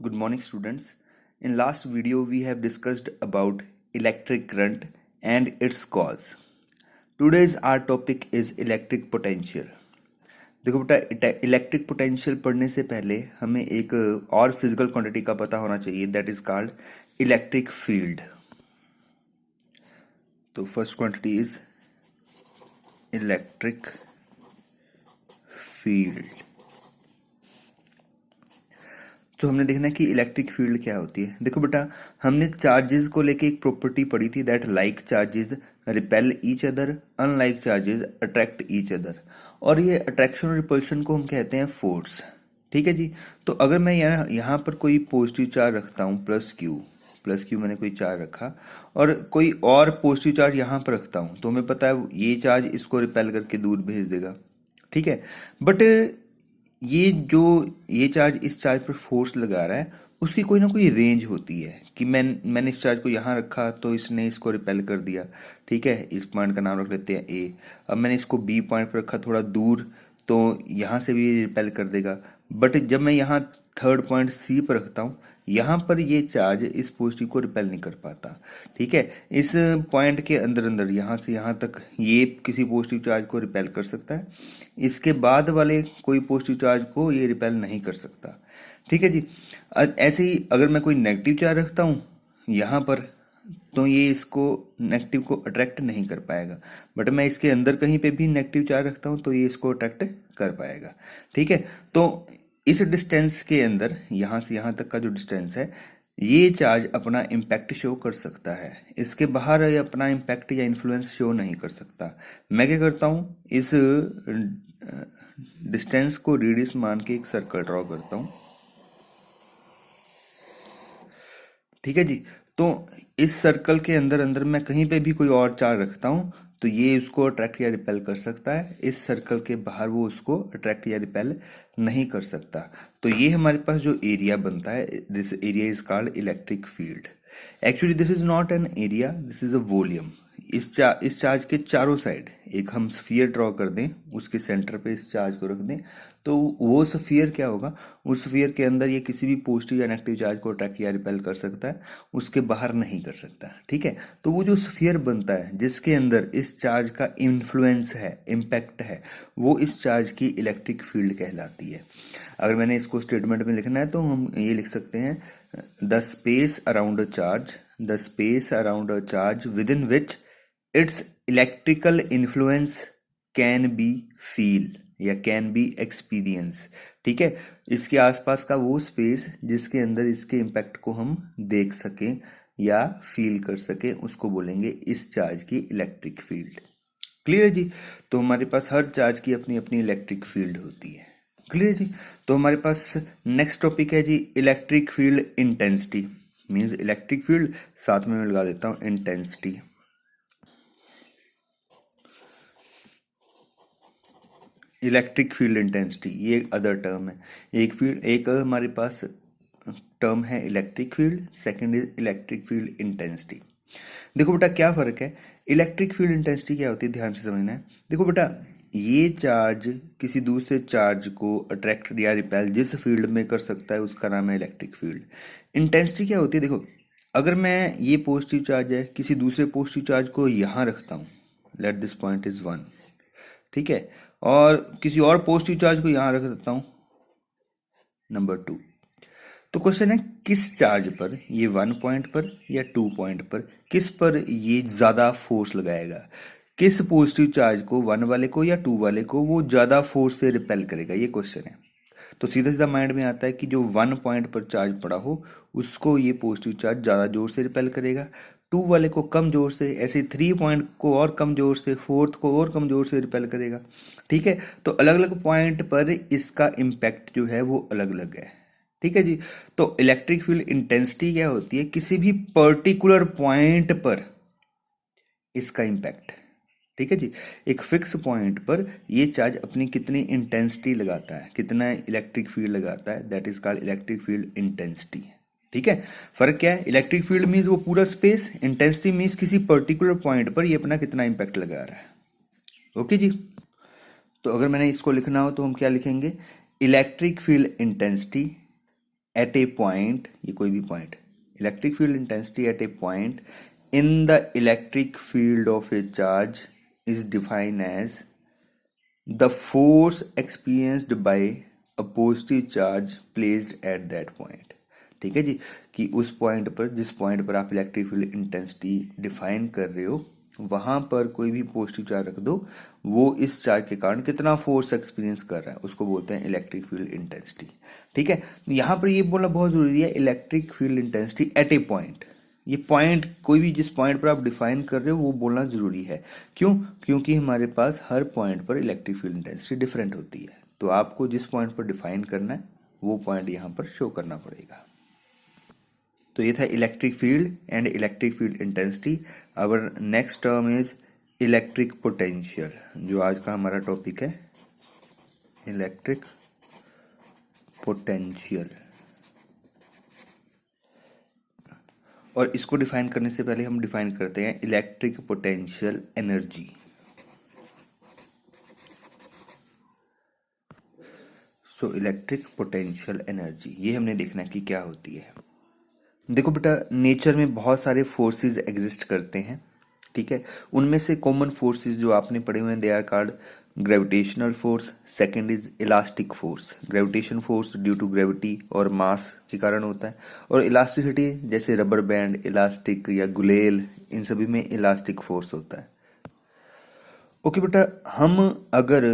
Good morning, students. In last video, we have discussed about electric current and its cause. Today's our topic is electric potential. देखो बेटा, electric potential पढ़ने से पहले हमें एक और फिजिकल क्वांटिटी का पता होना चाहिए, that is called electric field. तो first quantity is electric field. तो हमने देखना है कि इलेक्ट्रिक फील्ड क्या होती है. देखो बेटा, हमने चार्जेस को लेके एक प्रॉपर्टी पढ़ी थी, that like charges repel each other, unlike charges attract each other. और ये अट्रैक्शन और रिपल्शन को हम कहते हैं फोर्स. ठीक है जी. तो अगर मैं यहाँ पर कोई पॉजिटिव चार्ज रखता हूँ प्लस क्यू मैंने कोई चार्ज रखा और कोई और पॉजिटिव चार्ज यहाँ पर रखता हूँ, तो हमें पता है ये चार्ज इसको रिपेल करके दूर भेज देगा. ठीक है. बट ये चार्ज इस चार्ज पर फोर्स लगा रहा है, उसकी कोई ना कोई रेंज होती है कि मैंने इस चार्ज को यहाँ रखा तो इसने इसको रिपेल कर दिया. ठीक है. इस पॉइंट का नाम रख लेते हैं ए. अब मैंने इसको बी पॉइंट पर रखा थोड़ा दूर, तो यहाँ से भी रिपेल कर देगा. बट जब मैं यहाँ थर्ड पॉइंट सी पर रखता हूँ, यहाँ पर ये चार्ज इस पॉजिटिव को रिपेल नहीं कर पाता. ठीक है. इस पॉइंट के अंदर अंदर यहाँ से यहाँ तक ये किसी पॉजिटिव चार्ज को रिपेल कर सकता है, इसके बाद वाले कोई पॉजिटिव चार्ज को ये रिपेल नहीं कर सकता. ठीक है जी. ऐसे ही अगर मैं कोई नेगेटिव चार्ज रखता हूँ यहाँ पर, तो ये इसको नेगेटिव को अट्रैक्ट नहीं कर पाएगा. बट मैं इसके अंदर कहीं पे भी नेगेटिव चार्ज रखता हूँ तो ये इसको अट्रैक्ट कर पाएगा. ठीक है. तो इस डिस्टेंस के अंदर यहाँ से यहाँ तक का जो डिस्टेंस है, ये चार्ज अपना इम्पैक्ट शो कर सकता है. इसके बाहर ये अपना इम्पैक्ट या इन्फ्लुएंस शो नहीं कर सकता. मैं क्या करता हूँ, इस डिस्टेंस को रेडियस मान के एक सर्कल ड्रॉ करता हूँ. ठीक है जी. तो इस सर्कल के अंदर अंदर मैं कहीं पे भी कोई और चार्ज रखता हूँ तो ये उसको अट्रैक्ट या रिपेल कर सकता है. इस सर्कल के बाहर वो उसको अट्रैक्ट या रिपेल नहीं कर सकता. तो ये हमारे पास जो एरिया बनता है, this area is called electric field. Actually this is not an area, this is a volume. इस चार्ज के चारों साइड एक हम स्फीयर ड्रॉ कर दें, उसके सेंटर पे इस चार्ज को रख दें, तो वो स्फीयर क्या होगा, उस स्फीयर के अंदर ये किसी भी पॉजिटिव या नेगेटिव चार्ज को अट्रैक्ट या रिपेल कर सकता है, उसके बाहर नहीं कर सकता. ठीक है. तो वो जो स्फीयर बनता है जिसके अंदर इस चार्ज का इन्फ्लुएंस है, इम्पैक्ट है, वो इस चार्ज की इलेक्ट्रिक फील्ड कहलाती है. अगर मैंने इसको स्टेटमेंट में लिखना है तो हम ये लिख सकते हैं, the space around a charge with in which it's electrical influence can be feel या कैन बी एक्सपीरियंस. ठीक है. इसके आसपास का वो स्पेस जिसके अंदर इसके इम्पैक्ट को हम देख सकें या फील कर सकें, उसको बोलेंगे इस चार्ज की इलेक्ट्रिक फील्ड. क्लियर है जी. तो हमारे पास हर चार्ज की अपनी अपनी इलेक्ट्रिक फील्ड होती है. क्लियर जी. तो हमारे पास नेक्स्ट टॉपिक है जी electric field intensity. Means electric field, साथ में मैं लगा देता हूँ इंटेंसिटी. इलेक्ट्रिक फील्ड इंटेंसिटी ये एक अदर टर्म है. एक हमारे पास टर्म है electric field, second is electric field intensity. देखो बेटा क्या फर्क है, इलेक्ट्रिक फील्ड इंटेंसिटी क्या होती है, ध्यान से समझना है. देखो बेटा, ये चार्ज किसी दूसरे चार्ज को अट्रैक्ट या रिपेल जिस फील्ड में कर सकता है उसका नाम है इलेक्ट्रिक फील्ड. इंटेंसिटी क्या होती है, देखो अगर मैं ये पॉजिटिव चार्ज है, किसी दूसरे पॉजिटिव चार्ज को यहाँ रखता हूँ, लेट दिस पॉइंट इज 1. ठीक है. और किसी और पॉजिटिव चार्ज को यहां रख देता हूं नंबर 2. तो क्वेश्चन है किस चार्ज पर, ये 1 पॉइंट पर या 2 पॉइंट पर, किस पर ये ज्यादा फोर्स लगाएगा, किस पॉजिटिव चार्ज को, 1 वाले को या 2 वाले को, वो ज्यादा फोर्स से रिपेल करेगा, ये क्वेश्चन है. तो सीधा सीधा माइंड में आता है कि जो 1 पॉइंट पर चार्ज पड़ा हो उसको ये पॉजिटिव चार्ज ज्यादा जोर से रिपेल करेगा, 2 वाले को कम जोर से, ऐसे 3 पॉइंट को और कम जोर से, 4th को और कम जोर से रिपेल करेगा. ठीक है. तो अलग अलग पॉइंट पर इसका इम्पैक्ट जो है वो अलग अलग है. ठीक है जी. तो इलेक्ट्रिक फील्ड इंटेंसिटी क्या होती है, किसी भी पर्टिकुलर पॉइंट पर इसका इम्पैक्ट. ठीक है जी. एक फिक्स पॉइंट पर ये चार्ज अपनी कितनी इंटेंसिटी लगाता है, कितना इलेक्ट्रिक फील्ड लगाता है, that is called electric field intensity. ठीक है. फर्क क्या है, इलेक्ट्रिक फील्ड मीन्स वो पूरा स्पेस, इंटेंसिटी मीन्स किसी पर्टिकुलर पॉइंट पर ये अपना कितना इम्पैक्ट लगा रहा है. ओके जी. तो अगर मैंने इसको लिखना हो तो हम क्या लिखेंगे, electric field intensity at a point, ये कोई भी point, electric field intensity at a point in the electric field of a charge is defined as the force experienced by a positive charge placed at that point. ठीक है जी, कि उस point पर, जिस point पर आप इलेक्ट्रिक फील्ड इंटेंसिटी डिफाइन कर रहे हो, वहां पर कोई भी पॉजिटिव चार्ज रख दो, वो इस चार्ज के कारण कितना फोर्स एक्सपीरियंस कर रहा है उसको बोलते हैं इलेक्ट्रिक फील्ड इंटेंसिटी। ठीक है, यहां पर ये बोलना बहुत जरूरी है, electric field intensity at a point. ये पॉइंट, कोई भी जिस पॉइंट पर आप डिफाइन कर रहे हो वो बोलना जरूरी है। क्यों? क्योंकि हमारे पास हर पॉइंट पर इलेक्ट्रिक फील्ड इंटेंसिटी डिफरेंट होती है, तो आपको जिस पॉइंट पर डिफाइन करना है वो पॉइंट यहाँ पर शो करना पड़ेगा। तो ये था electric field and electric field intensity. Our next term is electric potential, जो आज का हमारा टॉपिक है, इलेक्ट्रिक पोटेंशियल। और इसको डिफाइन करने से पहले हम डिफाइन करते हैं electric potential energy. So electric potential energy, ये हमने देखना है कि क्या होती है। देखो बेटा, नेचर में बहुत सारे फोर्सेस एग्जिस्ट करते हैं। ठीक है, उनमें से कॉमन फोर्सेस जो आपने पढ़े हुए हैं, they are called gravitational force, second is elastic force. Gravitation force due to gravity और मास के कारण होता है, और इलास्टिसिटी जैसे रबर बैंड, इलास्टिक या गुलेल, इन सभी में इलास्टिक फोर्स होता है। ओके बेटा, हम अगर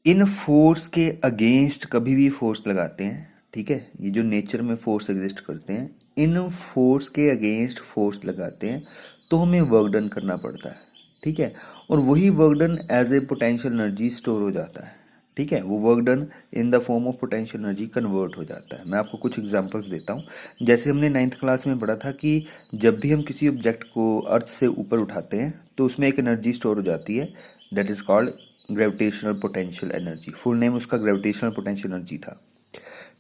इन फोर्स के अगेंस्ट कभी भी फोर्स लगाते हैं, ठीक है, ये जो नेचर में फोर्स एग्जिस्ट करते हैं, इन फोर्स के अगेंस्ट फोर्स लगाते हैं तो हमें वर्क डन करना पड़ता है। ठीक है, और वही work done as a potential energy store हो जाता है। ठीक है, वो work done in the form of potential energy convert हो जाता है। मैं आपको कुछ एग्जांपल्स देता हूँ। जैसे हमने 9th क्लास में पढ़ा था कि जब भी हम किसी ऑब्जेक्ट को अर्थ से ऊपर उठाते हैं तो उसमें एक एनर्जी स्टोर हो जाती है, that is called gravitational potential energy. Full name उसका ग्रेविटेशनल पोटेंशियल एनर्जी था।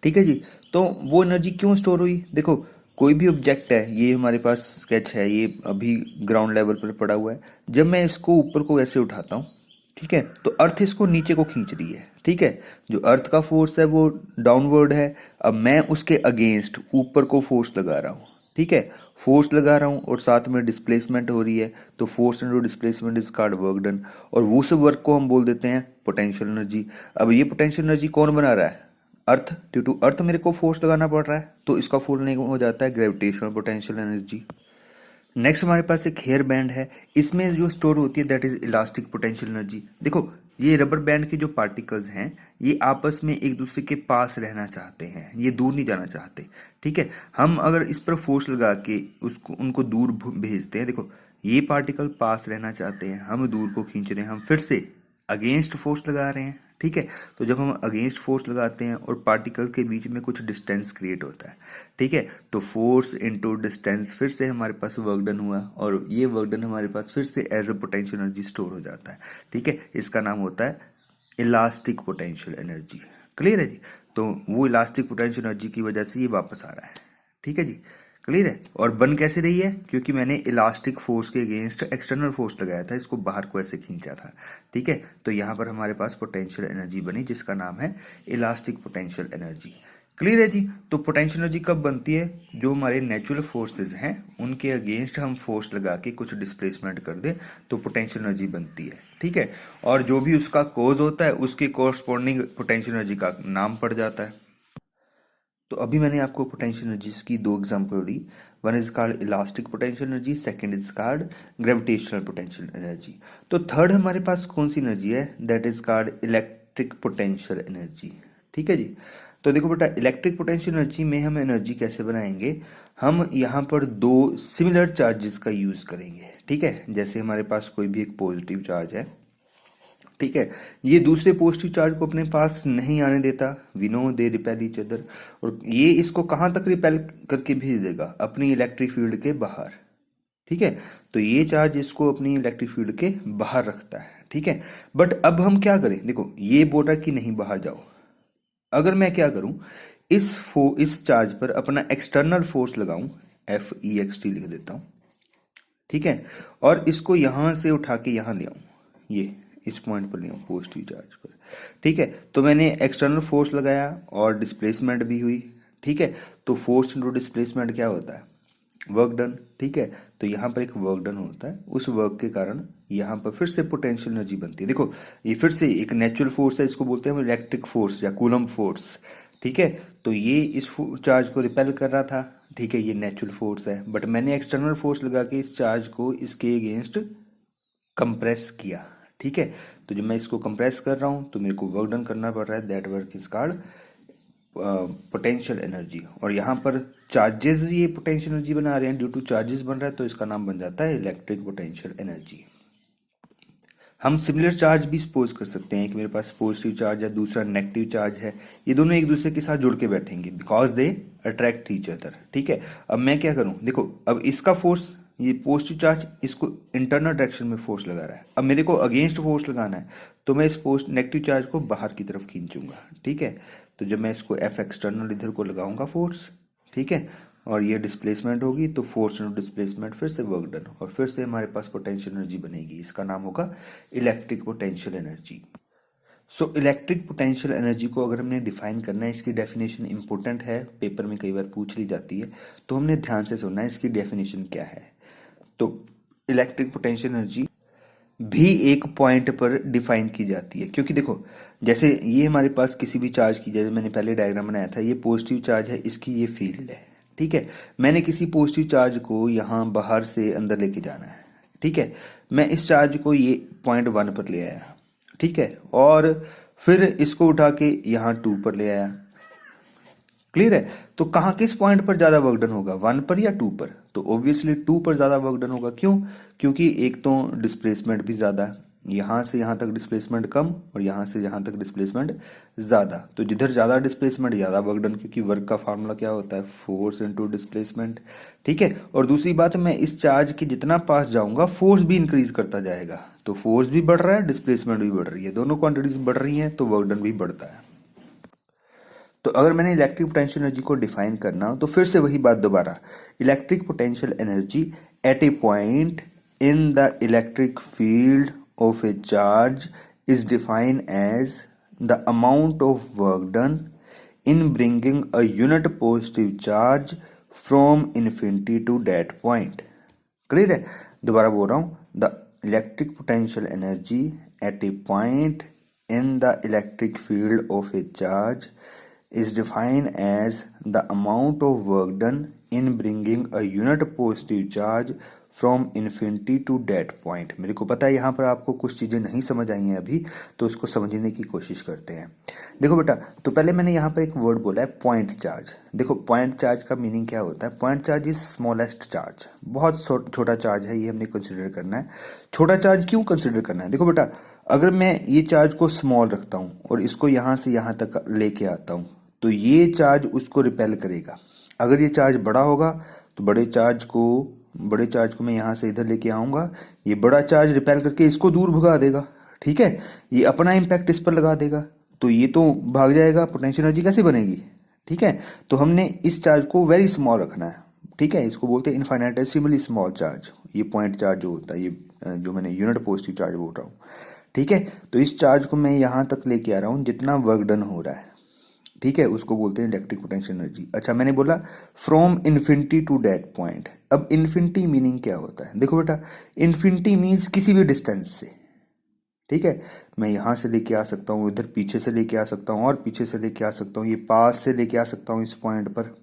ठीक है जी, तो वो एनर्जी क्यों स्टोर हुई? देखो, कोई भी ऑब्जेक्ट है, ये हमारे पास स्केच है, ये अभी ग्राउंड लेवल पर पड़ा हुआ है। जब मैं इसको ऊपर को ऐसे उठाता हूँ, ठीक है, तो अर्थ इसको नीचे को खींच रही है। ठीक है, जो अर्थ का फोर्स है वो डाउनवर्ड है। अब मैं उसके अगेंस्ट ऊपर को फोर्स लगा रहा हूँ। ठीक है, फोर्स लगा रहा हूँ और साथ में डिस्प्लेसमेंट हो रही है, तो force into displacement is called work done, और वो सब वर्क को हम बोल देते हैं पोटेंशियल एनर्जी। अब ये पोटेंशियल एनर्जी कौन बना रहा है? अर्थ। ड्यू टू अर्थ मेरे को फोर्स लगाना पड़ रहा है, तो इसका फुल नेम हो जाता है ग्रेविटेशनल पोटेंशियल एनर्जी। नेक्स्ट हमारे पास एक हेयर बैंड है, इसमें जो स्टोर होती है that is elastic potential energy. देखो, ये रबर बैंड के जो पार्टिकल्स हैं, ये आपस में एक दूसरे के पास रहना चाहते हैं, ये दूर नहीं जाना चाहते। ठीक है, हम अगर इस पर फोर्स लगा के उसको उनको दूर भेजते हैं, देखो ये पार्टिकल पास रहना चाहते हैं, हम दूर को खींच रहे हैं, हम फिर से अगेंस्ट फोर्स लगा रहे हैं। ठीक है, तो जब हम अगेंस्ट फोर्स लगाते हैं और पार्टिकल के बीच में कुछ डिस्टेंस क्रिएट होता है, ठीक है, तो फोर्स इनटू डिस्टेंस, फिर से हमारे पास वर्क डन हुआ, और ये वर्क डन हमारे पास फिर से as a potential energy store हो जाता है। ठीक है, इसका नाम होता है इलास्टिक पोटेंशियल एनर्जी। क्लियर है जी? तो वो इलास्टिक पोटेंशियल एनर्जी की वजह से ये वापस आ रहा है। ठीक है जी, क्लियर है? और बन कैसे रही है? क्योंकि मैंने इलास्टिक फोर्स के अगेंस्ट एक्सटर्नल फोर्स लगाया था, इसको बाहर को ऐसे खींचा था। ठीक है, तो यहाँ पर हमारे पास पोटेंशियल एनर्जी बनी, जिसका नाम है इलास्टिक पोटेंशियल एनर्जी। क्लियर है जी? तो पोटेंशियल एनर्जी कब बनती है? जो हमारे नेचुरल फोर्सेस हैं उनके अगेंस्ट हम फोर्स लगा के कुछ डिस्प्लेसमेंट कर दें तो पोटेंशियल एनर्जी बनती है। ठीक है, और जो भी उसका कोज होता है उसके कोरस्पॉन्डिंग पोटेंशियल एनर्जी का नाम पड़ जाता है। तो अभी मैंने आपको पोटेंशियल एनर्जीज की दो example the. One is called elastic potential energy, second is called gravitational potential energy. तो थर्ड हमारे पास कौन सी एनर्जी है? That is called electric potential energy. ठीक है जी, तो देखो बेटा, इलेक्ट्रिक पोटेंशियल एनर्जी में हम एनर्जी कैसे बनाएंगे? हम यहाँ पर दो सिमिलर चार्जेस का यूज करेंगे। ठीक है, जैसे हमारे पास कोई भी एक पॉजिटिव चार्ज है, ठीक है, ये दूसरे पॉजिटिव चार्ज को अपने पास नहीं आने देता, we know they repel each other, और ये इसको कहां तक रिपेल करके भेज देगा? अपनी इलेक्ट्रिक फील्ड के बाहर। ठीक है, तो ये चार्ज इसको अपनी इलेक्ट्रिक फील्ड के बाहर रखता है। ठीक है, बट अब हम क्या करें? देखो, ये बोल रहा कि नहीं बाहर जाओ। अगर मैं क्या करूं, इस चार्ज पर अपना एक्सटर्नल फोर्स लगाऊं, FEXT लिख देता हूं, ठीक है, और इसको यहां से उठा के यहां ले आऊं, ये इस पॉइंट पर ले आऊं पॉजिटिव चार्ज पर। ठीक है, तो मैंने एक्सटर्नल फोर्स लगाया और डिस्प्लेसमेंट भी हुई। ठीक है। तो फोर्स इनटू डिस्प्लेसमेंट क्या होता है, वर्क डन, ठीक है। तो यहाँ पर एक वर्क डन होता है, उस वर्क के कारण यहाँ पर फिर से पोटेंशियल एनर्जी बनती है। देखो ये फिर से एक नेचुरल फोर्स है, इसको बोलते हैं हम इलेक्ट्रिक फोर्स या कूलम फोर्स, ठीक है। तो ये इस चार्ज को रिपेल कर रहा था, ठीक है, ये नेचुरल फोर्स है, बट मैंने एक्सटर्नल फोर्स लगा के इस चार्ज को इसके अगेंस्ट कंप्रेस किया, ठीक है। तो जब मैं इसको कंप्रेस कर रहा हूँ तो मेरे को वर्क डन करना पड़ रहा है, that work is called potential energy. और यहाँ पर चार्जेस ये पोटेंशियल एनर्जी बना रहे हैं, ड्यू टू चार्जेस बन रहा है, तो इसका नाम बन जाता है इलेक्ट्रिक पोटेंशियल एनर्जी। हम सिमिलर चार्ज भी सपोज कर सकते हैं कि मेरे पास पॉजिटिव चार्ज है, दूसरा नेगेटिव चार्ज है, ये दोनों एक दूसरे के साथ जुड़ के बैठेंगे because they attract each other, ठीक है। अब मैं क्या करूं, देखो अब इसका फोर्स, ये पॉजिटिव चार्ज इसको इंटरनल डायरेक्शन में फोर्स लगा रहा है, अब मेरे को अगेंस्ट फोर्स लगाना है, तो मैं इस नेगेटिव चार्ज को बाहर की तरफ खींचूंगा, ठीक है। तो जब मैं इसको एफ एक्सटर्नल इधर को लगाऊंगा फोर्स, ठीक है, और ये डिस्प्लेसमेंट होगी, तो फोर्स इनटू डिस्प्लेसमेंट फिर से वर्क डन, और फिर से हमारे पास पोटेंशियल एनर्जी बनेगी, इसका नाम होगा electric potential energy. So electric potential energy को अगर हमने डिफाइन करना है, इसकी डेफिनेशन इंपॉर्टेंट है, पेपर में कई बार पूछ ली जाती है, तो हमने ध्यान से सुनना है इसकी डेफिनेशन क्या है। तो इलेक्ट्रिक पोटेंशियल एनर्जी भी एक पॉइंट पर डिफाइन की जाती है, क्योंकि देखो जैसे ये हमारे पास किसी भी चार्ज की, जैसे मैंने पहले डायग्राम बनाया था, ये पॉजिटिव चार्ज है, इसकी ये फील्ड है, ठीक है। मैंने किसी पॉजिटिव चार्ज को यहाँ बाहर से अंदर लेके जाना है, ठीक है। मैं इस चार्ज को ये पॉइंट 1 पर ले आया, ठीक है, और फिर इसको उठा के यहाँ 2 पर ले आया, क्लियर है। तो कहाँ किस पॉइंट पर ज्यादा वर्क डन होगा, 1 पर या 2 पर, तो ऑब्वियसली 2 पर ज्यादा वर्क डन होगा, क्यों, क्योंकि एक तो डिस्प्लेसमेंट भी ज्यादा है, यहां से यहां तक डिस्प्लेसमेंट कम और यहां से यहां तक डिस्प्लेसमेंट ज्यादा, तो जिधर ज्यादा डिस्प्लेसमेंट ज्यादा वर्क डन, क्योंकि वर्क का फार्मूला क्या होता है, फोर्स इनटू डिस्प्लेसमेंट, ठीक है। और दूसरी बात, मैं इस चार्ज के जितना पास जाऊंगा फोर्स भी इंक्रीज करता जाएगा, तो फोर्स भी बढ़ रहा है, डिस्प्लेसमेंट भी बढ़ रही है, दोनों क्वांटिटीज बढ़ रही हैं, तो वर्क डन भी बढ़ता है। तो अगर मैंने इलेक्ट्रिक पोटेंशियल एनर्जी को डिफाइन करना हो, तो फिर से वही बात दोबारा, electric potential energy at a point in the electric field of a charge is defined as the amount of work done in bringing a unit positive charge from infinity to that point. Clear है, दोबारा बोल रहा हूं, the electric potential energy at a point in the electric field of a charge is defined as the amount of work done in bringing a unit positive charge from infinity to that point। मेरे को पता है यहाँ पर आपको कुछ चीजें नहीं समझ आई हैं अभी, तो उसको समझने की कोशिश करते हैं। देखो बेटा, तो पहले मैंने यहाँ पर एक वर्ड बोला है पॉइंट चार्ज। देखो पॉइंट चार्ज का मीनिंग क्या होता है, point charge is smallest charge, बहुत छोटा चार्ज है, ये हमने कंसिडर करना है। छोटा चार्ज क्यों कंसिडर करना है, देखो बेटा, अगर मैं ये चार्ज को स्मॉल रखता हूं और इसको यहां से यहां तक लेके आता हूं, तो ये चार्ज उसको रिपेल करेगा। अगर ये चार्ज बड़ा होगा तो बड़े चार्ज को मैं यहां से इधर लेके आऊंगा, ये बड़ा चार्ज रिपेल करके इसको दूर भगा देगा, ठीक है, ये अपना इम्पैक्ट इस पर लगा देगा, तो ये तो भाग जाएगा, पोटेंशियल एनर्जी कैसे बनेगी, ठीक है। तो हमने इस चार्ज को वेरी स्मॉल रखना है, ठीक है, इसको बोलते हैं इनफाइनेटेसिमली स्मॉल चार्ज। ये पॉइंट चार्ज जो होता है, ये जो मैंने यूनिट पॉजिटिव चार्ज बोल रहा हूँ, ठीक है। तो इस चार्ज को मैं यहां तक लेके आ रहा हूं जितना वर्क डन हो रहा है, ठीक है, उसको बोलते हैं इलेक्ट्रिक पोटेंशियल एनर्जी। अच्छा, मैंने बोला from infinity to that point. अब इन्फिनिटी मीनिंग क्या होता है, देखो बेटा, इन्फिनिटी मीन्स किसी भी डिस्टेंस से, ठीक है, मैं यहां से लेके आ सकता हूं, इधर पीछे से लेके आ सकता हूं, और पीछे से लेके आ सकता हूं, ये पास से लेके आ सकता हूं इस पॉइंट पर।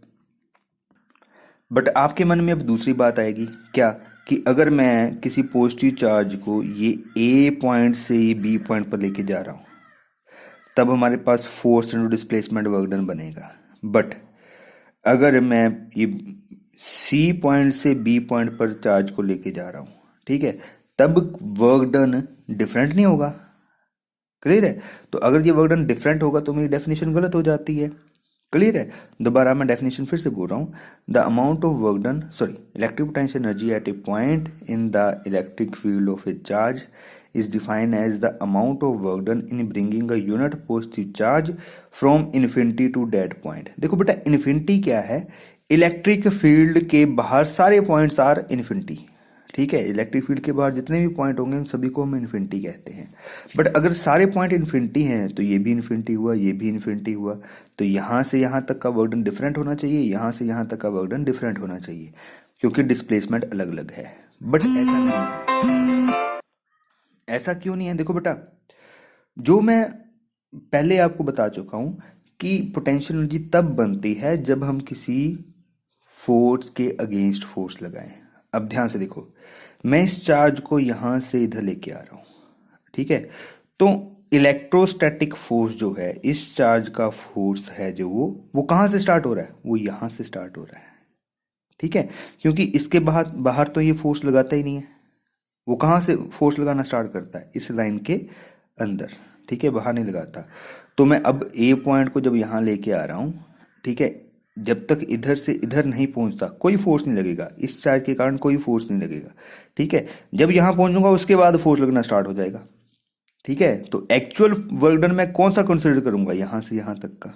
बट आपके मन में अब दूसरी बात आएगी, क्या, कि अगर मैं किसी पॉजिटिव चार्ज को ये ए पॉइंट से ये बी पॉइंट पर लेके जा रहा हूं, तब हमारे पास force into displacement work done बनेगा। बट अगर मैं ये सी पॉइंट से बी पॉइंट पर चार्ज को लेके जा रहा हूं, ठीक है, तब वर्क डन डिफरेंट नहीं होगा, क्लियर है। तो अगर ये वर्क डन डिफरेंट होगा तो मेरी डेफिनेशन गलत हो जाती है, क्लियर है। दोबारा मैं डेफिनेशन फिर से बोल रहा हूँ, the amount of work done, sorry, electric potential energy at a point in the electric field of a charge is defined as the amount of work done in bringing a unit positive charge from infinity to that point। देखो बेटा, infinity क्या है, electric field के बाहर सारे points are infinity, ठीक है, electric field के बाहर जितने भी पॉइंट होंगे उन सभी को हम इन्फिनिटी कहते हैं। बट अगर सारे पॉइंट इन्फिनिटी हैं तो ये भी इन्फिनिटी हुआ, ये भी इन्फिनिटी हुआ, तो यहाँ से यहाँ तक का वर्क डन डिफरेंट होना चाहिए, यहाँ से यहाँ तक का वर्क डन डिफरेंट होना चाहिए, क्योंकि डिस्प्लेसमेंट अलग अलग है। बट ऐसा नहीं है। ऐसा क्यों नहीं है? देखो बेटा, जो मैं पहले आपको बता चुका हूं कि पोटेंशियल एनर्जी तब बनती है जब हम किसी फोर्स के अगेंस्ट फोर्स लगाएं। अब ध्यान से देखो, मैं इस चार्ज को यहां से इधर लेके आ रहा हूं, ठीक है, तो इलेक्ट्रोस्टैटिक फोर्स जो है, इस चार्ज का फोर्स है जो वो कहां से स्टार्ट हो रहा है? वो यहां से स्टार्ट हो रहा है, ठीक है, क्योंकि इसके बाहर बाहर तो ये फोर्स लगाता ही नहीं है। वो कहां से फोर्स लगाना स्टार्ट करता है? इस लाइन के अंदर, ठीक है, बाहर नहीं लगाता। तो मैं अब ए पॉइंट को जब यहां लेके आ रहा हूं, ठीक है, जब तक इधर से इधर नहीं पहुंचता कोई फोर्स नहीं लगेगा, इस चार्ज के कारण कोई फोर्स नहीं लगेगा, ठीक है। जब यहां पहुंचूंगा उसके बाद फोर्स लगना स्टार्ट हो जाएगा, ठीक है। तो एक्चुअल वर्क डन मैं कौन सा कंसिडर करूंगा? यहां से यहां तक का,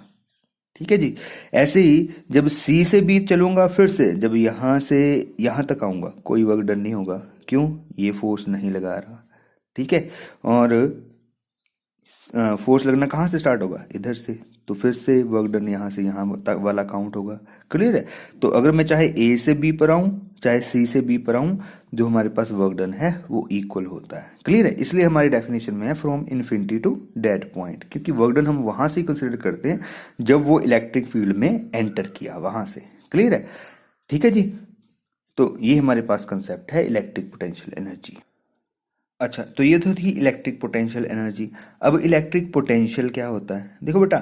ठीक है जी। ऐसे ही जब सी से बी चलूंगा, फिर से जब यहां से यहां तक आऊंगा, कोई वर्क डन नहीं होगा। क्यों? ये फोर्स नहीं लगा रहा, ठीक है। और फोर्स लगना कहाँ से स्टार्ट होगा? इधर से, तो फिर से वर्क डन यहाँ से यहाँ तक वाला काउंट होगा। क्लियर है? तो अगर मैं चाहे ए से बी पर आऊं, चाहे सी से बी पर आऊं, जो हमारे पास वर्क डन है वो इक्वल होता है। क्लियर है? इसलिए हमारी डेफिनेशन में है from infinity to that point, क्योंकि वर्क डन हम वहां से कंसिडर करते हैं जब वो इलेक्ट्रिक फील्ड में एंटर किया, वहां से। क्लियर है? ठीक है जी। तो ये हमारे पास कंसेप्ट है इलेक्ट्रिक पोटेंशियल एनर्जी। अच्छा, तो ये तो थी इलेक्ट्रिक पोटेंशियल एनर्जी। अब इलेक्ट्रिक पोटेंशियल क्या होता है? देखो बेटा,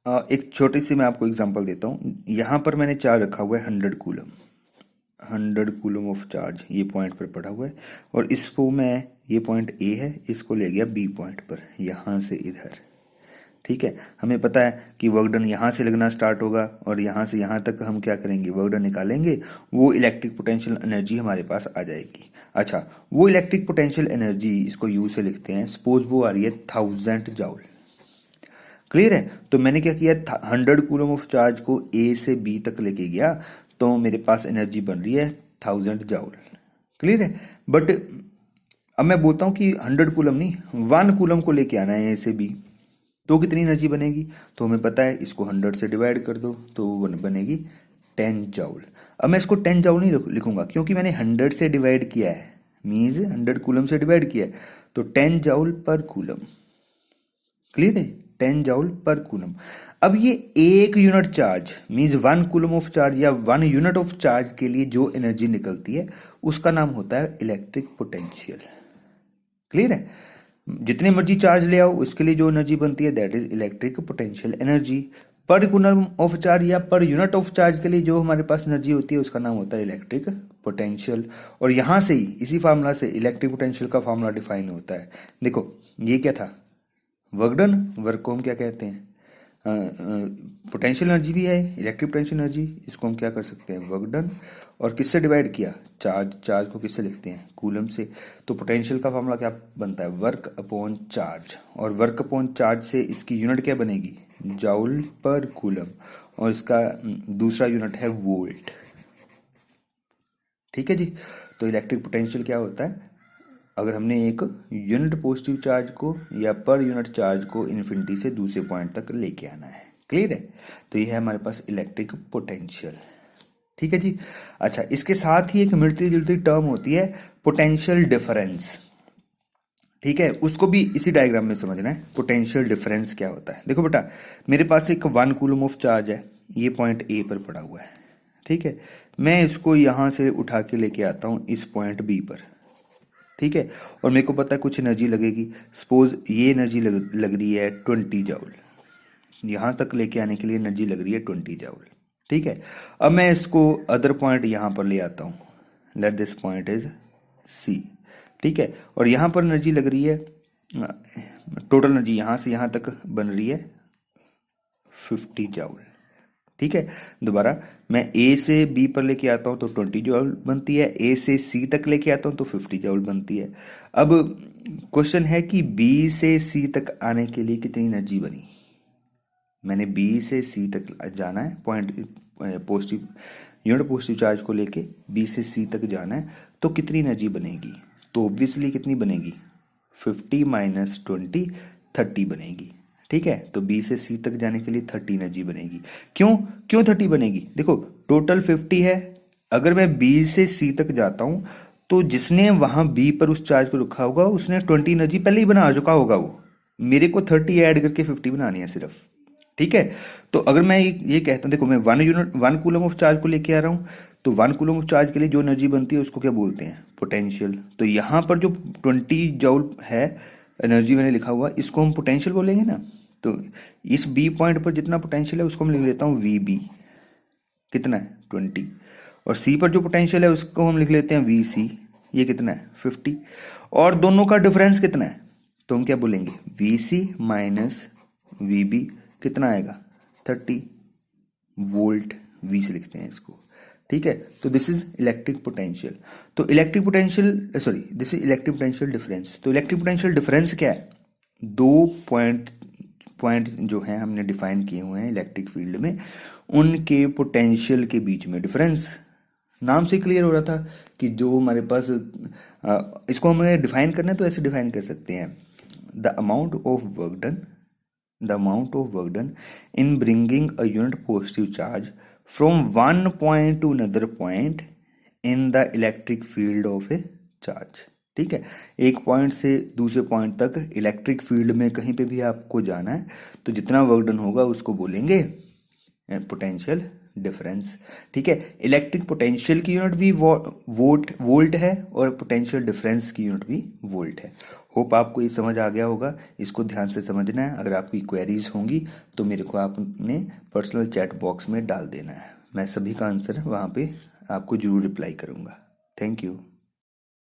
एक छोटी सी मैं आपको एग्जांपल देता हूँ। यहाँ पर मैंने चार्ज रखा हुआ है 100 कूलम, 100 कूलम ऑफ चार्ज ये पॉइंट पर पड़ा हुआ है, और इसको मैं, ये पॉइंट ए है, इसको ले गया बी पॉइंट पर, यहाँ से इधर, ठीक है। हमें पता है कि वर्क डन यहाँ से लगना स्टार्ट होगा, और यहाँ से यहाँ तक हम क्या करेंगे? वर्क डन निकालेंगे, वो इलेक्ट्रिक पोटेंशियल एनर्जी हमारे पास आ जाएगी। अच्छा, वो इलेक्ट्रिक पोटेंशियल एनर्जी, इसको यू से लिखते हैं, सपोज वो आ रही है 1000 जाउल। क्लियर है? तो मैंने क्या किया, 100 कूलम ऑफ चार्ज को ए से बी तक लेके गया, तो मेरे पास एनर्जी बन रही है 1000 जाउल। क्लियर है? बट अब मैं बोलता हूँ कि 100 कूलम नहीं, 1 कूलम को लेके आना है ए से बी, तो कितनी एनर्जी बनेगी? तो हमें पता है, इसको 100 से डिवाइड कर दो तो बनेगी 10 जाउल। अब मैं इसको 10 जाउल नहीं लिखूंगा, क्योंकि मैंने 100 से डिवाइड किया है, मीन्स 100 कूलम से डिवाइड किया है, तो 10 जाउल पर कूलम। क्लियर है? 10 जाउल पर कूलम। अब ये एक unit charge, means 1 coulomb of charge या 1 यूनिट ऑफ चार्ज के लिए जो एनर्जी निकलती है उसका नाम होता है इलेक्ट्रिक पोटेंशियल। क्लियर है? जितने मर्जी चार्ज ले आओ, उसके लिए जो एनर्जी बनती है that is electric potential energy. पर कूलम ऑफ चार्ज या पर यूनिट ऑफ चार्ज के लिए जो हमारे पास एनर्जी होती है उसका नाम होता है इलेक्ट्रिक पोटेंशियल। और यहां से ही, इसी फार्मूला से इलेक्ट्रिक पोटेंशियल का फार्मूला डिफाइन होता है। देखो, ये क्या था? Work done. वर्क को हम क्या कहते हैं? पोटेंशियल एनर्जी भी है, इलेक्ट्रिक पोटेंशियल एनर्जी, इसको हम क्या कर सकते हैं? Work done. और किससे डिवाइड किया? चार्ज। चार्ज को किससे लिखते हैं? कूलम से। तो पोटेंशियल का फॉर्मूला क्या बनता है? Work upon charge. और वर्क अपॉन चार्ज से इसकी यूनिट क्या बनेगी? जाउल पर कूलम। और इसका दूसरा यूनिट है वोल्ट। ठीक है जी। तो इलेक्ट्रिक पोटेंशियल क्या होता है? अगर हमने एक यूनिट पॉजिटिव चार्ज को या पर यूनिट चार्ज को इन्फिनिटी से दूसरे पॉइंट तक लेके आना है। क्लियर है? तो ये है हमारे पास इलेक्ट्रिक पोटेंशियल। ठीक है जी। अच्छा, इसके साथ ही एक मिलती जुलती टर्म होती है पोटेंशियल डिफरेंस। ठीक है, उसको भी इसी डायग्राम में समझना है। पोटेंशियल डिफरेंस क्या होता है? देखो बेटा, मेरे पास एक 1 कूलम ऑफ चार्ज है, ये पॉइंट ए पर पड़ा हुआ है। ठीक है, मैं इसको यहां से उठा के लेके आता हूं इस पॉइंट बी पर। ठीक है, और मेरे को पता है कुछ एनर्जी लगेगी। सपोज ये एनर्जी लग रही है 20 जाउल, यहां तक लेके आने के लिए एनर्जी लग रही है 20 जाउल। ठीक है, अब मैं इसको अदर पॉइंट यहां पर ले आता हूं, let this point is C. ठीक है, और यहां पर एनर्जी लग रही है, टोटल एनर्जी यहां से यहां तक बन रही है 50 जाउल। ठीक है, दोबारा मैं ए से बी पर लेके आता हूं तो 20 जूल बनती है, ए से सी तक लेके आता हूं तो 50 जूल बनती है। अब क्वेश्चन है कि बी से सी तक आने के लिए कितनी एनर्जी बनी? मैंने बी से सी तक जाना है, point positive unit positive charge को लेके बी से सी तक जाना है, तो कितनी एनर्जी बनेगी? तो ऑब्वियसली कितनी बनेगी? 50 माइनस 20 30 बनेगी। ठीक है, तो बी से सी तक जाने के लिए 30 एनर्जी बनेगी। क्यों 30 बनेगी? देखो टोटल 50 है, अगर मैं बी से सी तक जाता हूं तो जिसने वहां बी पर उस चार्ज को रखा होगा उसने 20 एनर्जी पहले ही बना चुका होगा। वो मेरे को 30 ऐड करके 50 बनानी है सिर्फ। ठीक है, तो अगर मैं ये कहता हूं, देखो मैं 1 कूलम ऑफ चार्ज को लेके आ रहा हूं, तो 1 कूलम ऑफ चार्ज के लिए जो एनर्जी बनती है उसको क्या बोलते हैं? पोटेंशियल। तो यहां पर जो 20 जूल है एनर्जी मैंने लिखा हुआ, इसको हम पोटेंशियल बोलेंगे ना। तो इस बी पॉइंट पर जितना पोटेंशियल है उसको मैं लिख लेता हूँ वी बी, कितना है? 20। और सी पर जो पोटेंशियल है उसको हम लिख लेते हैं वी सी, ये कितना है? 50। और दोनों का डिफरेंस कितना है? तो हम क्या बोलेंगे? V C minus V B, कितना आएगा? 30 वोल्ट। वी से लिखते हैं इसको। ठीक है, तो दिस इज इलेक्ट्रिक पोटेंशियल। तो electric potential this is electric potential difference. तो इलेक्ट्रिक पोटेंशियल डिफरेंस क्या है? दो पॉइंट जो है हमने डिफाइन किए हुए हैं इलेक्ट्रिक फील्ड में, उनके पोटेंशियल के बीच में डिफरेंस। नाम से क्लियर हो रहा था कि जो हमारे पास इसको हमें डिफाइन करना है तो ऐसे डिफाइन कर सकते हैं, the amount of work done in bringing a unit positive charge from one point to another point in the electric field of a charge। ठीक है, एक पॉइंट से दूसरे पॉइंट तक इलेक्ट्रिक फील्ड में कहीं पे भी आपको जाना है तो जितना वर्क डन होगा उसको बोलेंगे पोटेंशियल डिफरेंस। ठीक है, इलेक्ट्रिक पोटेंशियल की यूनिट भी वोल्ट है और पोटेंशियल डिफरेंस की यूनिट भी वोल्ट है। होप आपको ये समझ आ गया होगा, इसको ध्यान से समझना है। अगर आपकी क्वेरीज होंगी तो मेरे को आपने पर्सनल चैट बॉक्स में डाल देना है, मैं सभी का आंसर वहाँ पे आपको जरूर रिप्लाई करूँगा। Thank you.